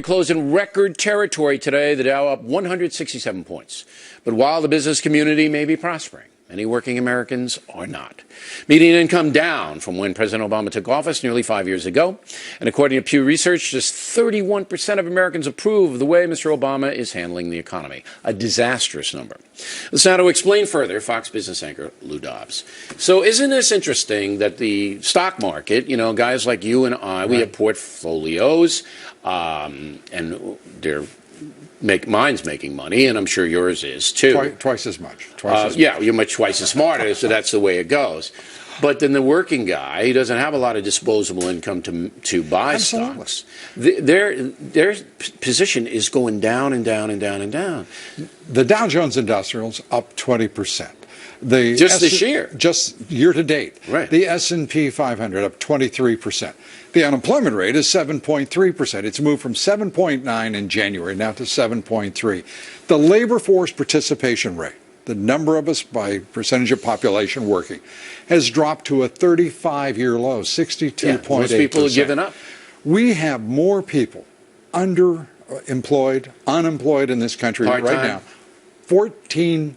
Closed in record territory today, the Dow up 167 points. But while the business community may be prospering, many working Americans are not. Median income down from when President Obama took office nearly 5 years ago. And according to Pew Research, just 31% of Americans approve of the way Mr. Obama is handling the economy. A disastrous number. Let's now to explain further, Fox Business anchor Lou Dobbs. So isn't this interesting that the stock market, you know, guys like you and I, we have portfolios, and mine's making money, and I'm sure yours is too. Twice as much. Yeah, you're twice as smart, so that's the way it goes. But then the working guy, he doesn't have a lot of disposable income to buy stocks. Their position is going down and down and down and down. The Dow Jones Industrial's up 20%. This year? Just year to date. Right. The S&P 500 up 23%. The unemployment rate is 7.3%. It's moved from 7.9 in January now to 7.3. The labor force participation rate, the number of us by percentage of population working, has dropped to a 35-year low, 62.8%. Most people have given up. We have more people underemployed, unemployed in this country right now. 14%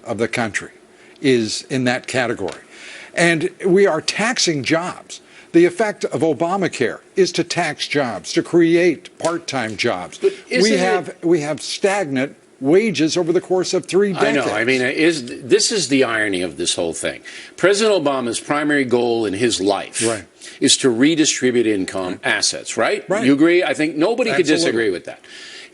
of the country is in that category. And we are taxing jobs. The effect of Obamacare is to tax jobs, to create part-time jobs. We have stagnant wages over the course of 3 decades. I know. I mean, this is the irony of this whole thing. President Obama's primary goal in his life is to redistribute income, assets, right? You agree? I think nobody could disagree with that.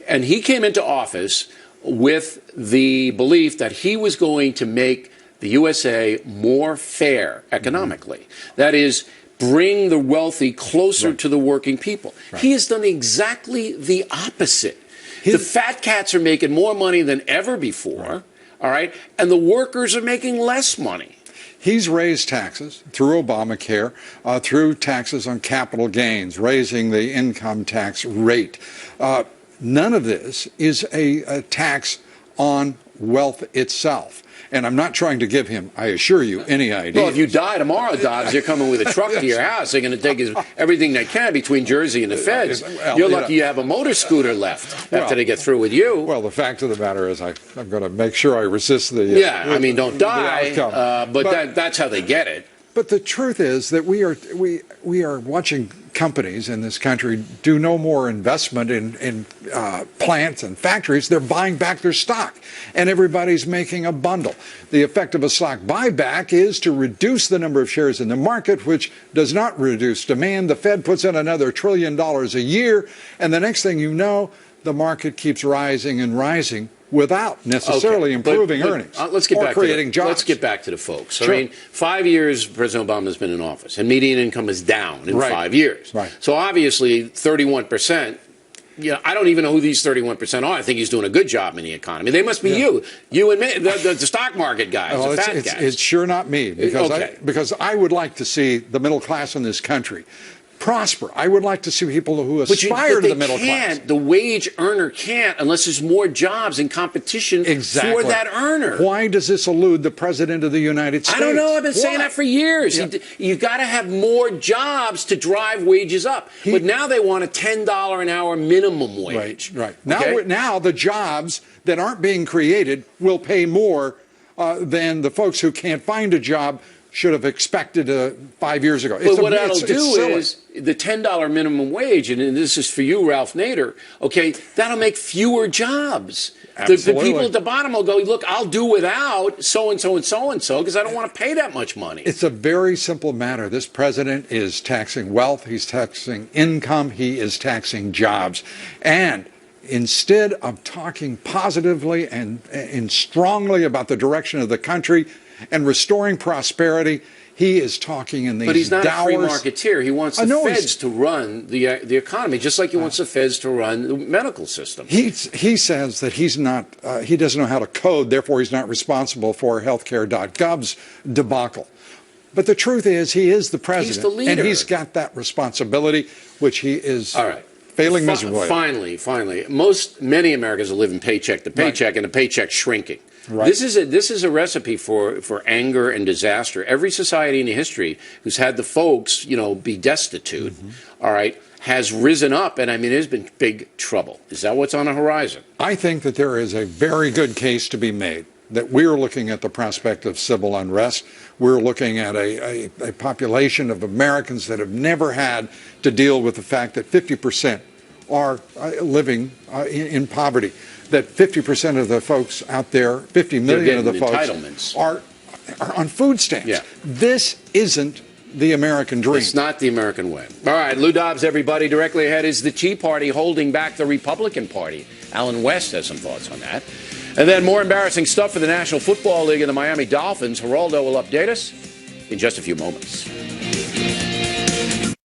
And he came into office with the belief that he was going to make the USA more fair economically. That is, bring the wealthy closer to the working people. He has done exactly the opposite. The fat cats are making more money than ever before, all right, and the workers are making less money. He's raised taxes through Obamacare, through taxes on capital gains, raising the income tax rate. None of this is a tax on wealth itself. And I'm not trying to give him, I assure you, any idea. Well, if you die tomorrow, Dobbs, you're coming with a truck to your house. They're going to take everything they can between Jersey and the feds. You're lucky you have a motor scooter left after they get through with you. Well, the fact of the matter is I'm going to make sure I resist the I mean, don't die, but that's how they get it. But the truth is that we are watching companies in this country do no more investment in plants and factories. They're buying back their stock, and everybody's making a bundle. The effect of a stock buyback is to reduce the number of shares in the market, which does not reduce demand. The Fed puts in another $1 trillion a year, and the next thing you know, the market keeps rising and rising without necessarily improving earnings or creating jobs. Let's get back to the folks. Sure. I mean, 5 years President Obama has been in office, and median income is down in 5 years. So obviously, 31%, I don't even know who these 31% are. I think he's doing a good job in the economy. They must be you and me, the stock market guys, the fat guys. It's sure not me, because I would like to see the middle class in this country prosper. I would like to see people who aspire to the middle class. The wage earner can't unless there's more jobs and competition for that earner. Why does this elude the President of the United States? I don't know. I've been saying that for years. You've got to have more jobs to drive wages up. But now they want a $10 an hour minimum wage. Now the jobs that aren't being created will pay more than the folks who can't find a job should have expected 5 years ago. But what that'll do is the $10 minimum wage, and this is for you, Ralph Nader, that'll make fewer jobs. The people at the bottom will go, look, I'll do without so-and-so and so-and-so because I don't want to pay that much money. It's a very simple matter. This president is taxing wealth. He's taxing income. He is taxing jobs. And instead of talking positively and strongly about the direction of the country and restoring prosperity, he is talking in these But he's not a free marketeer. He wants the feds to run the economy, just like he wants the feds to run the medical system. He says that he's not, he doesn't know how to code, therefore he's not responsible for healthcare.gov's debacle. But the truth is, he is the president. He's the leader. And he's got that responsibility, which he is failing miserably. Finally. Many Americans are living paycheck to paycheck, and the paycheck's shrinking. Right. This is a recipe for anger and disaster. Every society in history who's had the folks, be destitute, all right, has risen up, and I mean, there's been big trouble. Is that what's on the horizon? I think that there is a very good case to be made that we're looking at the prospect of civil unrest. We're looking at a population of Americans that have never had to deal with the fact that 50% are living in poverty, that 50% of the folks out there, 50 million of the folks are on food stamps. Yeah. This isn't the American dream. It's not the American way. All right, Lou Dobbs, everybody. Directly ahead is the Tea Party holding back the Republican Party. Alan West has some thoughts on that. And then more embarrassing stuff for the National Football League and the Miami Dolphins. Geraldo will update us in just a few moments.